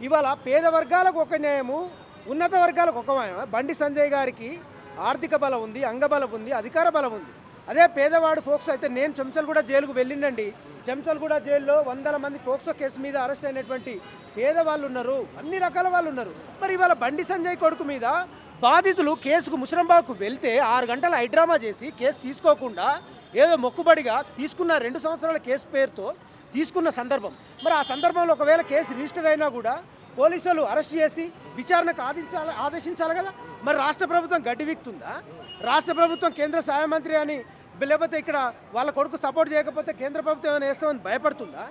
ఇవాళ పేద వర్గాలకు ఒక న్యాయము, ఉన్నత వర్గాలకు ఒక న్యాయం. బండి సంజయ్ గారికి ఆర్థిక బలం ఉంది, అంగబలం ఉంది, అధికార బలం ఉంది. అదే పేదవాడు ఫోక్సో అయితే, నేను చెంచల్గూడ జైలుకు వెళ్ళిండండి. చెంచల్గూడ జైల్లో వందల మంది ఫోక్సో కేసు మీద అరెస్ట్ అయినటువంటి పేదవాళ్ళు ఉన్నారు, అన్ని రకాల వాళ్ళు ఉన్నారు. మరి ఇవాళ బండి సంజయ్ కొడుకు మీద బాధితులు కేసుకు ముషరంబాగ్కు వెళ్తే 6 గంటల హైడ్రామా చేసి కేసు తీసుకోకుండా ఏదో మొక్కుబడిగా తీసుకున్న 2 సంవత్సరాల కేసు పేరుతో తీసుకున్న సందర్భం. మరి ఆ సందర్భంలో ఒకవేళ కేసు రిజిస్టర్ అయినా కూడా పోలీసులు అరెస్ట్ చేసి విచారణకు ఆదేశించాలి కదా. మరి రాష్ట్ర ప్రభుత్వం గడ్డి వీక్తుందా? రాష్ట్ర ప్రభుత్వం కేంద్ర సహాయ మంత్రి అని, లేకపోతే ఇక్కడ వాళ్ళ కొడుకు సపోర్ట్ చేయకపోతే కేంద్ర ప్రభుత్వం ఏమైనా వేస్తామని భయపడుతుందా?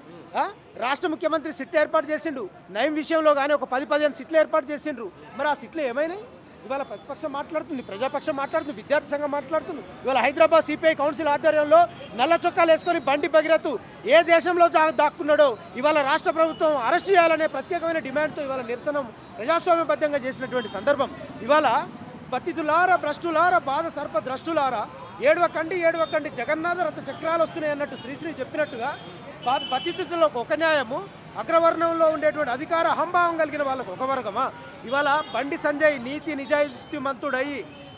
రాష్ట్ర ముఖ్యమంత్రి సిట్లు ఏర్పాటు చేసిండు, నయం విషయంలో కానీ ఒక 10-15 సిట్లు ఏర్పాటు చేసిండ్రు. మరి ఆ సిట్లు ఏమైనాయి? ఇవాళ ప్రతిపక్షం మాట్లాడుతుంది, ప్రజాపక్షం మాట్లాడుతుంది, విద్యార్థి సంఘం మాట్లాడుతుంది. ఇవాళ హైదరాబాద్ సిపిఐ కౌన్సిల్ ఆధ్వర్యంలో నల్ల చొక్కాలు వేసుకొని బండి భగీరథ్ ఏ దేశంలో దాక్కున్నాడో ఇవాళ రాష్ట్ర ప్రభుత్వం అరెస్ట్ చేయాలనే ప్రత్యేకమైన డిమాండ్తో ఇవాళ నిరసన ప్రజాస్వామ్యబద్ధంగా చేసినటువంటి సందర్భం. ఇవాళ పతితులారా, భ్రష్టులారా, బాధ సర్ప ద్రష్టులారా, ఏడవకండి జగన్నాథ రథ చక్రాలు వస్తున్నాయి అన్నట్టు శ్రీశ్రీ చెప్పినట్టుగా పతితులకు ఒక న్యాయము, అగ్రవర్ణంలో ఉండేటువంటి అధికార అహంభావం కలిగిన వాళ్ళకు ఒక వర్గమా? ఇవాళ బండి సంజయ్ నీతి నిజాయితీమంతుడై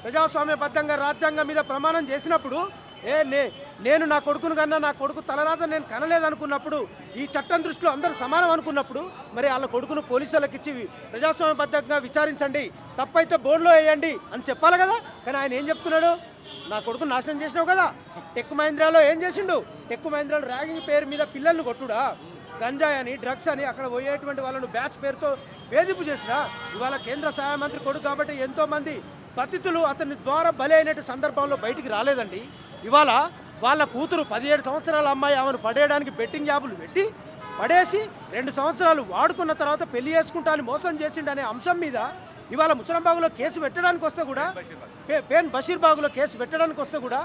ప్రజాస్వామ్యబద్ధంగా రాజ్యాంగం మీద ప్రమాణం చేసినప్పుడు నేను నా కొడుకును కన్నా, నా కొడుకు తలరాత నేను కనలేదనుకున్నప్పుడు, ఈ చట్టం దృష్టిలో అందరూ సమానం అనుకున్నప్పుడు, మరి వాళ్ళ కొడుకును పోలీసులకు ఇచ్చి ప్రజాస్వామ్యబద్ధంగా విచారించండి, తప్పైతే బోర్డులో వేయండి అని చెప్పాలి కదా. కానీ ఆయన ఏం చెప్తున్నాడు? నా కొడుకును నాశనం చేసినావు కదా. టెక్ మహీంద్రాలో ఏం చేసిండు? టెక్ మహీంద్రాలో ర్యాగింగ్ పేరు మీద పిల్లల్ని కొట్టుడా, గంజాయి అని, డ్రగ్స్ అని అక్కడ పోయేటువంటి వాళ్ళను బ్యాచ్ పేరుతో వేధింపు చేసినా. ఇవాళ కేంద్ర సహాయ మంత్రి కొడుకు కాబట్టి ఎంతోమంది పతితులు అతని ద్వారా బలి అయినట్టు సందర్భంలో బయటికి రాలేదండి. ఇవాళ వాళ్ళ కూతురు 17 సంవత్సరాల అమ్మాయి ఆమెను పడేయడానికి బెట్టింగ్ యాప్లు పెట్టి పడేసి 2 సంవత్సరాలు వాడుకున్న తర్వాత పెళ్లి చేసుకుంటానని మోసం చేసిండనే అంశం మీద ఇవాళ ముషరంబాగ్లో కేసు పెట్టడానికి వస్తే కూడా, పేన్ బషీర్బాగ్లో కేసు పెట్టడానికి వస్తే కూడా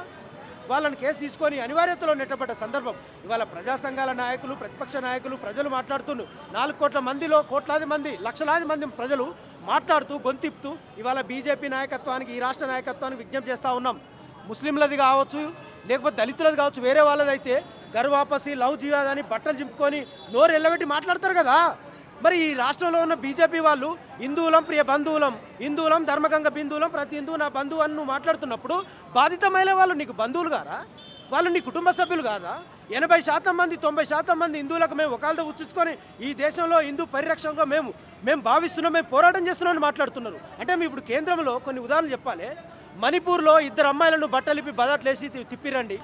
వాళ్ళని కేసు తీసుకొని అనివార్యతలో నెట్టబడ్డ సందర్భం. ఇవాళ ప్రజా సంఘాల నాయకులు, ప్రతిపక్ష నాయకులు, ప్రజలు మాట్లాడుతున్నారు. 4 కోట్ల మందిలో కోట్లాది మంది, లక్షలాది మంది ప్రజలు మాట్లాడుతూ గొంతిప్తూ ఇవాళ బీజేపీ నాయకత్వానికి, ఈ రాష్ట్ర నాయకత్వానికి విజ్ఞప్తి చేస్తూ ఉన్నాం. ముస్లింలది కావచ్చు, లేకపోతే దళితులది కావచ్చు, వేరే వాళ్ళదైతే గర్వాపసి, లవ్ జిహాద్ అని బట్టలు చింపుకొని నోరు ఎల్లబెట్టి మాట్లాడతారు కదా. మరి ఈ రాష్ట్రంలో ఉన్న బీజేపీ వాళ్ళు హిందువులం, ప్రియ బంధువులం, హిందువులం, ధర్మగంగ బిందువులం, ప్రతి హిందువు నా బంధువు అని నువ్వు మాట్లాడుతున్నప్పుడు బాధితమైన వాళ్ళు నీకు బంధువులు కాదా? వాళ్ళు నీ కుటుంబ సభ్యులు కాదా? 80% మంది, 90% మంది హిందువులకు మేము ఒకళ్ళతో ఉచ్చుకొని ఈ దేశంలో హిందూ పరిరక్షణగా మేము భావిస్తున్నాం, మేము పోరాటం చేస్తున్నామని మాట్లాడుతున్నారు. అంటే మీ ఇప్పుడు కేంద్రంలో కొన్ని ఉదాహరణలు చెప్పాలి. మణిపూర్లో 2 అమ్మాయిలను బట్టలిపి బదట్లేసి తిప్పిరండి.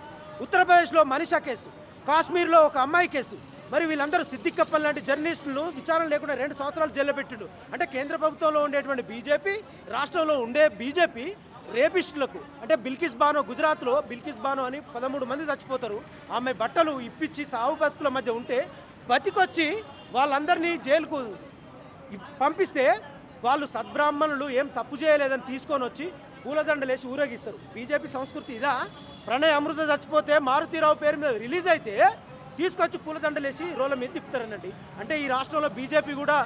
ఉత్తరప్రదేశ్లో మనీషా కేసు, కాశ్మీర్లో ఒక అమ్మాయి కేసు. మరి వీళ్ళందరూ సిద్దిక్ కప్పల్ లాంటి జర్నలిస్టులను విచారణ లేకుండా 2 సంవత్సరాలు జైల్లో పెట్టిండు. అంటే కేంద్ర ప్రభుత్వంలో ఉండేటువంటి బీజేపీ, రాష్ట్రంలో ఉండే బీజేపీ రేపిస్టులకు, అంటే బిల్కిస్ బానో, గుజరాత్లో బిల్కిస్ బానో అని 13 మంది చచ్చిపోతారు. ఆమె బట్టలు ఇప్పించి సాగు బతుకుల మధ్య ఉంటే బతికొచ్చి వాళ్ళందరినీ జైలుకు పంపిస్తే వాళ్ళు సద్బ్రాహ్మణులు ఏం తప్పు చేయలేదని తీసుకొని వచ్చి పూలదండలేసి ఊరేగిస్తారు. బీజేపీ సంస్కృతి ఇదా? ప్రణయ్ అమృత చచ్చిపోతే మారుతీరావు పేరు మీద రిలీజ్ అయితే తీసుకొచ్చి పూలదండలేసి రోల మీద తిప్పుతారనండి. అంటే ఈ రాష్ట్రంలో బీజేపీ కూడా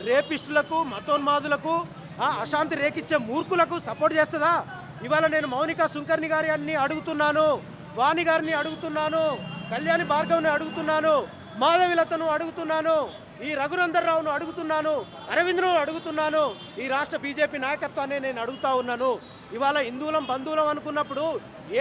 రేపిస్టులకు, మతోన్మాదులకు, అశాంతి రేకిచ్చే మూర్ఖులకు సపోర్ట్ చేస్తుందా? ఇవాళ నేను మౌనిక సుంకర్ని గారిని అడుగుతున్నాను, వాణి గారిని అడుగుతున్నాను, కళ్యాణి భార్గవ్ని అడుగుతున్నాను, మాధవిలతను అడుగుతున్నాను, ఈ రఘునందర్ రావును అడుగుతున్నాను, అరవింద్ను అడుగుతున్నాను, ఈ రాష్ట్ర బీజేపీ నాయకత్వాన్ని నేను అడుగుతా ఉన్నాను. ఇవాళ హిందువులం, బంధువులం అనుకున్నప్పుడు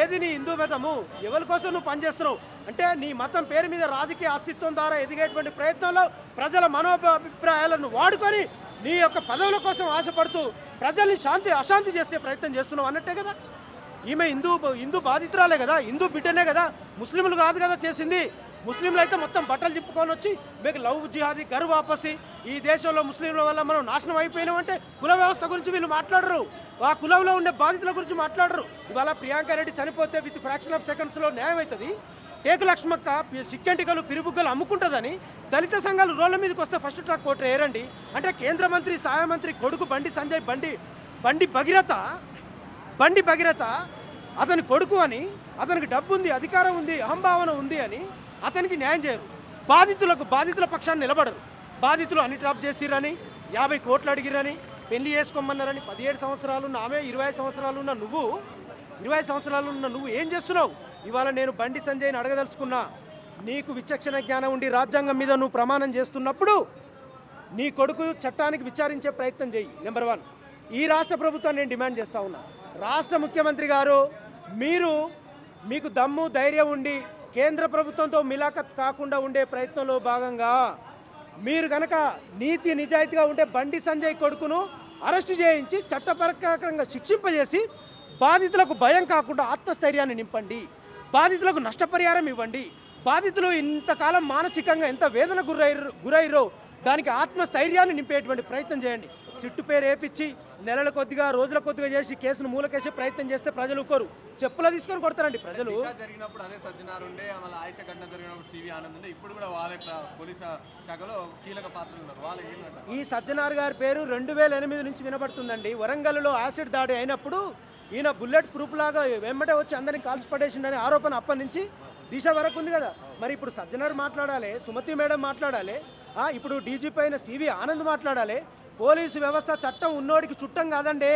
ఏది నీ హిందూ మతము? ఎవరి కోసం నువ్వు పనిచేస్తున్నావు? అంటే నీ మతం పేరు మీద రాజకీయ అస్తిత్వం ద్వారా ఎదిగేటువంటి ప్రయత్నంలో ప్రజల మనోభిప్రాయాలను వాడుకొని నీ యొక్క పదవుల కోసం ఆశపడుతూ ప్రజల్ని అశాంతి చేసే ప్రయత్నం చేస్తున్నావు అన్నట్టే కదా. ఈమె హిందూ బాధితురాలే కదా, హిందూ బిడ్డనే కదా, ముస్లింలు కాదు కదా చేసింది. ముస్లింలు అయితే మొత్తం బట్టలు తిప్పుకొని వచ్చి మీకు లవ్ జిహాదీ, గరు వాపసి, ఈ దేశంలో ముస్లింల వల్ల మనం నాశనం అయిపోయినామంటే కుల వ్యవస్థ గురించి వీళ్ళు మాట్లాడరు, ఆ కులంలో ఉండే బాధితుల గురించి మాట్లాడరు. ఇవాళ ప్రియాంక రెడ్డి చనిపోతే విత్ ఫ్రాక్షన్ ఆఫ్ సెకండ్స్లో న్యాయం అవుతుంది. టేకు లక్ష్మక్క చిక్కెంటికలు, పిరిబుగ్గలు అమ్ముకుంటుందని దళిత సంఘాలు రోడ్ల మీదకి వస్తే ఫస్ట్ ట్రాక్ కోర్టు వేయరండి. అంటే కేంద్ర మంత్రి, సహాయ మంత్రి కొడుకు బండి సంజయ్, బండి భగీరథ అతని కొడుకు అని, అతనికి డబ్బు ఉంది, అధికారం ఉంది, అహంభావన ఉంది అని అతనికి న్యాయం చేయరు. బాధితుల పక్షాన్ని నిలబడరు. బాధితులు అన్ని డ్రాప్ చేసిరని, 50 కోట్లు అడిగిరని, పెళ్లి చేసుకోమన్నారని, 17 సంవత్సరాలు ఉన్న ఆమె, 20 సంవత్సరాలు ఉన్న నువ్వు ఏం చేస్తున్నావు? ఇవాళ నేను బండి సంజయ్ని అడగదలుచుకున్నా, నీకు విచక్షణ జ్ఞానం ఉండి రాజ్యాంగం మీద నువ్వు ప్రమాణం చేస్తున్నప్పుడు నీ కొడుకు చట్టానికి విచారించే ప్రయత్నం చేయి. నెంబర్ 1. ఈ రాష్ట్ర ప్రభుత్వాన్ని నేను డిమాండ్ చేస్తూ ఉన్నా. రాష్ట్ర ముఖ్యమంత్రి గారు, మీకు దమ్ము ధైర్యం ఉండి కేంద్ర ప్రభుత్వంతో మిలాఖత్ కాకుండా ఉండే ప్రయత్నంలో భాగంగా మీరు కనుక నీతి నిజాయితీగా ఉంటే బండి సంజయ్ కొడుకును అరెస్టు చేయించి చట్టపరంగా శిక్షింపజేసి బాధితులకు భయం కాకుండా ఆత్మస్థైర్యాన్ని నింపండి. బాధితులకు నష్టపరిహారం ఇవ్వండి. బాధితులు ఇంతకాలం మానసికంగా ఎంత వేదన గురైరో దానికి ఆత్మస్థైర్యాన్ని నింపేటువంటి ప్రయత్నం చేయండి. సిట్టు పేరు వేపించి నెలల కొద్దిగా రోజుల కొద్దిగా చేసి కేసును మూలకేసే ప్రయత్నం చేస్తే ప్రజలు ఊరుకోరు. చెప్పులు తీసుకొని కొడతారండి ప్రజలు. జరిగినప్పుడు అదే సజ్జనార్ ఉండే, మళ్ళీ ఆయుష ఘటన జరిగినప్పుడు సివి ఆనంద్ ఉండే, ఇప్పుడు కూడా వాళ్ళ పోలీస్ శాఖలో కీలక పాత్ర ఉన్నారు. వాళ్ళు ఏంటంటే ఈ సజ్జనార్ గారి పేరు 2008 నుంచి వినబడుతుందండి. వరంగల్లో యాసిడ్ దాడి అయినప్పుడు ఈయన బుల్లెట్ ప్రూఫ్ లాగా వెంబడే వచ్చి అందరినీ కాల్చి పడేసిండని ఆరోపణ అప్పటి నుంచి దిశ వరకు ఉంది కదా. మరి ఇప్పుడు సజ్జనార్ మాట్లాడాలి, సుమతి మేడం మాట్లాడాలి, ఇప్పుడు డీజీపీ అయిన సివి ఆనంద్ మాట్లాడాలి. పోలీసు వ్యవస్థ చట్టం ఉన్నోడికి చుట్టం కాదండి.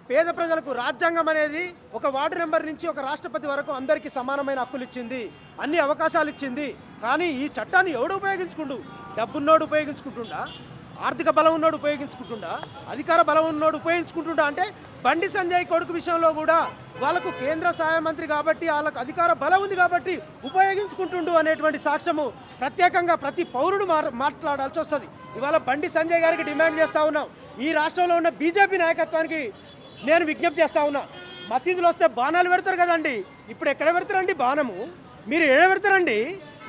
పేద ప్రజలకు రాజ్యాంగం అనేది ఒక వార్డు నెంబర్ నుంచి ఒక రాష్ట్రపతి వరకు అందరికీ సమానమైన హక్కులు ఇచ్చింది, అన్ని అవకాశాలు ఇచ్చింది. కానీ ఈ చట్టాన్ని ఎవడు ఉపయోగించుకుంటూ? డబ్బున్నోడు ఉపయోగించుకుంటుండా, ఆర్థిక బలం ఉన్నోడు ఉపయోగించుకుంటుండా, అధికార బలం ఉన్నోడు ఉపయోగించుకుంటుండా? అంటే బండి సంజయ్ కొడుకు విషయంలో కూడా వాళ్ళకు కేంద్ర సహాయ మంత్రి కాబట్టి వాళ్ళకు అధికార బలం ఉంది కాబట్టి ఉపయోగించుకుంటుండు అనేటువంటి సాక్ష్యము ప్రత్యేకంగా ప్రతి పౌరుడు మాట్లాడాల్సి వస్తుంది. ఇవాళ బండి సంజయ్ గారికి డిమాండ్ చేస్తూ ఉన్నాం. ఈ రాష్ట్రంలో ఉన్న బీజేపీ నాయకత్వానికి నేను విజ్ఞప్తి చేస్తూ ఉన్నా. మసీదులు వస్తే బాణాలు పెడతారు కదండి, ఇప్పుడు ఎక్కడ పెడతారండి బాణము? మీరు ఏడ పెడతారండి?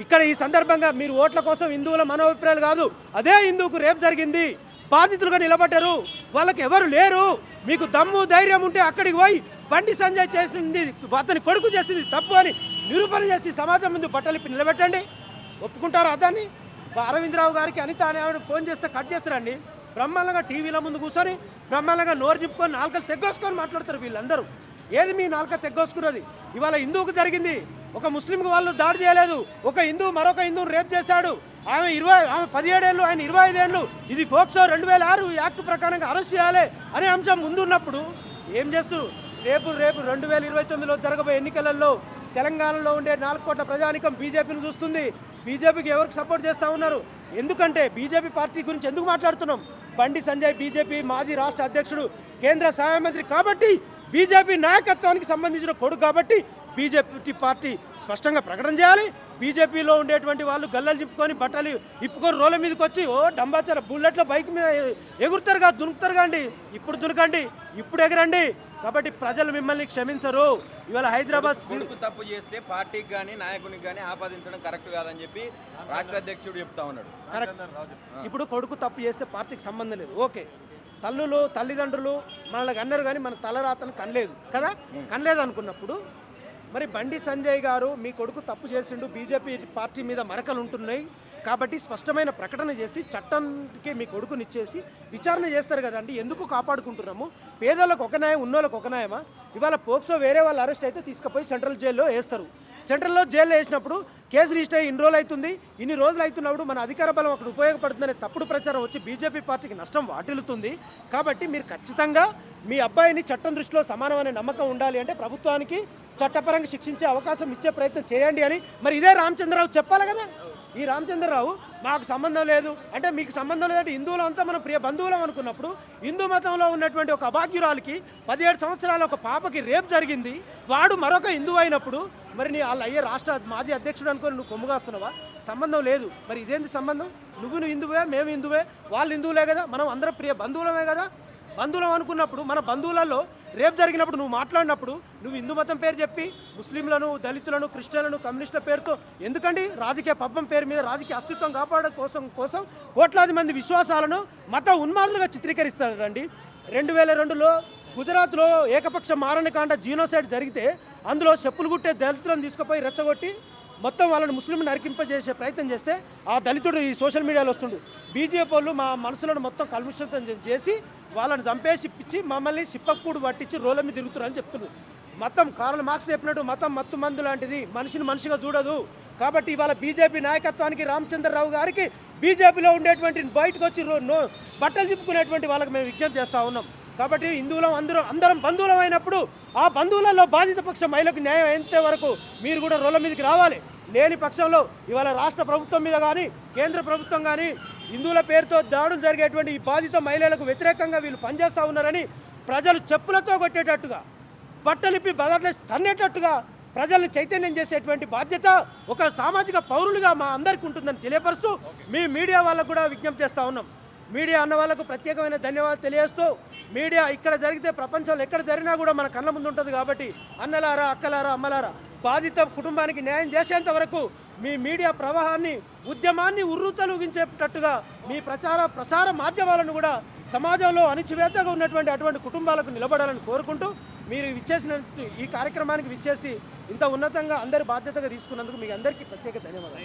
ఇక్కడ ఈ సందర్భంగా మీరు ఓట్ల కోసం హిందువుల మనోభిప్రాయాలు కాదు, అదే హిందువుకు రేపు జరిగింది, బాధితులుగా నిలబడ్డారు, వాళ్ళకి ఎవరు లేరు. మీకు దమ్ము ధైర్యం ఉంటే అక్కడికి పోయి బండి సంజయ్ చేసింది, అతని కొడుకు చేసింది తప్పు అని నిరూపణ చేసి సమాజం ముందు బట్టలిప్పి నిలబెట్టండి. ఒప్పుకుంటారా దాన్ని? అరవిందరావు గారికి అనిత అనే ఆవిడ ఫోన్ చేస్తే కట్ చేస్తారండి. బ్రహ్మాండంగా టీవీల ముందు కూర్చొని బ్రహ్మాండంగా నోరు చింపుకొని నాలుకలు తెగ్గోసుకొని మాట్లాడతారు వీళ్ళందరూ. ఏది మీ నాలుక తెగ్గోసుకున్నది? ఇవాళ హిందువుకు జరిగింది, ఒక ముస్లింకి వాళ్ళు దాడి చేయలేదు. ఒక హిందువు మరొక హిందువుని రేప్ చేశాడు. ఆమె 17 ఏళ్ళు, ఆయన 25 ఏళ్ళు. ఇది ఫోక్సో 2006 యాక్ట్ ప్రకారంగా అరెస్ట్ చేయాలి అనే అంశం ముందున్నప్పుడు ఏం చేస్తారు? రేపు 2029లో జరగబోయే ఎన్నికలలో తెలంగాణలో ఉండే 4 కోట్ల ప్రజానికం బీజేపీని చూస్తుంది. బీజేపీకి ఎవరికి సపోర్ట్ చేస్తూ ఉన్నారు? ఎందుకంటే బీజేపీ పార్టీ గురించి ఎందుకు మాట్లాడుతున్నాం? బండి సంజయ్ బీజేపీ మాజీ రాష్ట్ర అధ్యక్షుడు, కేంద్ర సహాయ మంత్రి కాబట్టి, బీజేపీ నాయకత్వానికి సంబంధించిన కొడుకు కాబట్టి బీజేపీ పార్టీ స్పష్టంగా ప్రకటన చేయాలి. బీజేపీలో ఉండేటువంటి వాళ్ళు గల్లలు చింపుకొని బట్టలు ఇప్పుకొని రోడ్ల మీదకి వచ్చి డంబాచార బుల్లెట్లో బైక్ మీద ఎగురుతారు కాదు, దునుకుతారు కాండి. ఇప్పుడు దునకండి, ఇప్పుడు ఎగరండి. కాబట్టి ప్రజలు మిమ్మల్ని క్షమించరు. ఇవాళ హైదరాబాద్ తప్పు చేస్తే పార్టీకి కానీ నాయకునికి కానీ ఆపాదించడం కరెక్ట్ కాదని చెప్పి రాష్ట్ర అధ్యక్షుడు చెప్తా ఉన్నాడు. కరెక్ట్. ఇప్పుడు కొడుకు తప్పు చేస్తే పార్టీకి సంబంధం లేదు, ఓకే. తల్లులు తల్లిదండ్రులు మనల్ని అన్నారు కానీ మన తలరాతను కనలేదు కదా. కనలేదు అనుకున్నప్పుడు మరి బండి సంజయ్ గారు, మీ కొడుకు తప్పు చేసిండు, బీజేపీ పార్టీ మీద మరకలు ఉంటున్నాయి కాబట్టి స్పష్టమైన ప్రకటన చేసి చట్టానికి మీ కొడుకునిచ్చేసి విచారణ చేస్తారు కదండి. ఎందుకు కాపాడుకుంటున్నాము? పేదలకు ఒక న్యాయం, ఉన్నోళ్ళకి ఒక న్యాయమా? ఇవాళ పోక్సో వేరే వాళ్ళు అరెస్ట్ అయితే తీసుకుపోయి సెంట్రల్ జైల్లో వేస్తారు. సెంట్రల్లో జైల్లో వేసినప్పుడు కేసు రిజిస్టర్ అయ్యి ఇన్ని రోజులు అవుతున్నప్పుడు మన అధికార బలం అక్కడ ఉపయోగపడుతుందనే తప్పుడు ప్రచారం వచ్చి బీజేపీ పార్టీకి నష్టం వాటిల్లుతుంది. కాబట్టి మీరు ఖచ్చితంగా మీ అబ్బాయిని చట్టం దృష్టిలో సమానమైన నమ్మకం ఉండాలి అంటే ప్రభుత్వానికి చట్టపరంగా శిక్షించే అవకాశం ఇచ్చే ప్రయత్నం చేయండి అని మరి ఇదే రామచంద్రరావు చెప్పాలి కదా. ఈ రామచంద్రరావు మాకు సంబంధం లేదు అంటే, మీకు సంబంధం లేదంటే హిందువులు అంతా మనం ప్రియ బంధువులం అనుకున్నప్పుడు హిందూ మతంలో ఉన్నటువంటి ఒక అభాగ్యురాలకి 17 సంవత్సరాల ఒక పాపకి రేప్ జరిగింది, వాడు మరొక హిందువు అయినప్పుడు మరి నీ వాళ్ళు అయ్యే రాష్ట్ర మాజీ అధ్యక్షుడు అనుకొని నువ్వు కొమ్ముగాస్తున్నావా? సంబంధం లేదు. మరి ఇదేంటి సంబంధం? నువ్వు హిందువే, మేము హిందువే, వాళ్ళు హిందువులే కదా, మనం అందరం ప్రియ బంధువులమే కదా. బంధువులం అనుకున్నప్పుడు మన బంధువులలో రేపు జరిగినప్పుడు నువ్వు మాట్లాడినప్పుడు నువ్వు హిందూ మతం పేరు చెప్పి ముస్లింలను, దళితులను, క్రిస్టియన్లను, కమ్యూనిస్టుల పేరుతో ఎందుకండి? రాజకీయ పబ్బం పేరు మీద రాజకీయ అస్తిత్వం కాపాడడం కోసం కోట్లాది మంది విశ్వాసాలను మత ఉన్మాదులుగా చిత్రీకరిస్తారండి. 2002లో గుజరాత్లో ఏకపక్ష మారణకాండ జీనోసైడ్ జరిగితే అందులో చెప్పులు కుట్టే దళితులను తీసుకుపోయి రెచ్చగొట్టి మొత్తం వాళ్ళని ముస్లింని నరికింపజేసే ప్రయత్నం చేస్తే ఆ దళితుడు ఈ సోషల్ మీడియాలో వస్తుండు. బీజేపీ వాళ్ళు మా మనసులను మొత్తం కలుషితం చేసి వాళ్ళని చంపేసి ఇప్పించి మమ్మల్ని సిప్పక్కూడు పట్టించి రోడ్ల మీద తిరుగుతున్నారని చెప్తున్నారు. మతం కార్ల్ మార్క్స్ చెప్పినట్టు మతం మత్తు మందు లాంటిది, మనిషిని మనిషిగా చూడదు. కాబట్టి ఇవాళ బీజేపీ నాయకత్వానికి, రామచంద్రరావు గారికి, బీజేపీలో ఉండేటువంటి బయటకు వచ్చి బట్టలు చింపుకునేటువంటి వాళ్ళకి మేము విజ్ఞప్తి చేస్తూ ఉన్నాం. కాబట్టి హిందువులం అందరం బంధువులం అయినప్పుడు ఆ బంధువులలో బాధిత పక్ష మహిళకు న్యాయం అయ్యేంత వరకు మీరు కూడా రోడ్ల మీదకి రావాలి. లేని పక్షంలో ఇవాళ రాష్ట్ర ప్రభుత్వం మీద కానీ కేంద్ర ప్రభుత్వం కానీ హిందువుల పేరుతో దాడులు జరిగేటువంటి ఈ బాధిత మహిళలకు వ్యతిరేకంగా వీళ్ళు పనిచేస్తూ ఉన్నారని ప్రజలు చెప్పులతో కొట్టేటట్టుగా బట్టలిప్పి బదర్లేసి తన్నేటట్టుగా ప్రజల్ని చైతన్యం చేసేటువంటి బాధ్యత ఒక సామాజిక పౌరులుగా మా అందరికీ ఉంటుందని తెలియపరుస్తూ మీ మీడియా వాళ్ళకు కూడా విజ్ఞప్తి చేస్తూ ఉన్నాం. మీడియా అన్న వాళ్ళకు ప్రత్యేకమైన ధన్యవాదాలు తెలియజేస్తూ మీడియా ఇక్కడ జరిగితే ప్రపంచంలో ఎక్కడ జరిగినా కూడా మన కళ్ళ ముందు ఉంటుంది కాబట్టి అన్నలారా, అక్కలారా, అమ్మలారా, బాధిత కుటుంబానికి న్యాయం చేసేంత వరకు మీ మీడియా ప్రవాహాన్ని, ఉద్యమాన్ని ఉర్రూతలూగించేటట్టుగా మీ ప్రసార మాధ్యమాలను కూడా సమాజంలో అణిచివేతగా ఉన్నటువంటి అటువంటి కుటుంబాలకు నిలబడాలని కోరుకుంటూ మీరు ఇచ్చేసిన ఈ కార్యక్రమానికి విచ్చేసి ఇంత ఉన్నతంగా అందరి బాధ్యతగా తీసుకున్నందుకు మీకు అందరికీ ప్రత్యేక ధన్యవాదాలు.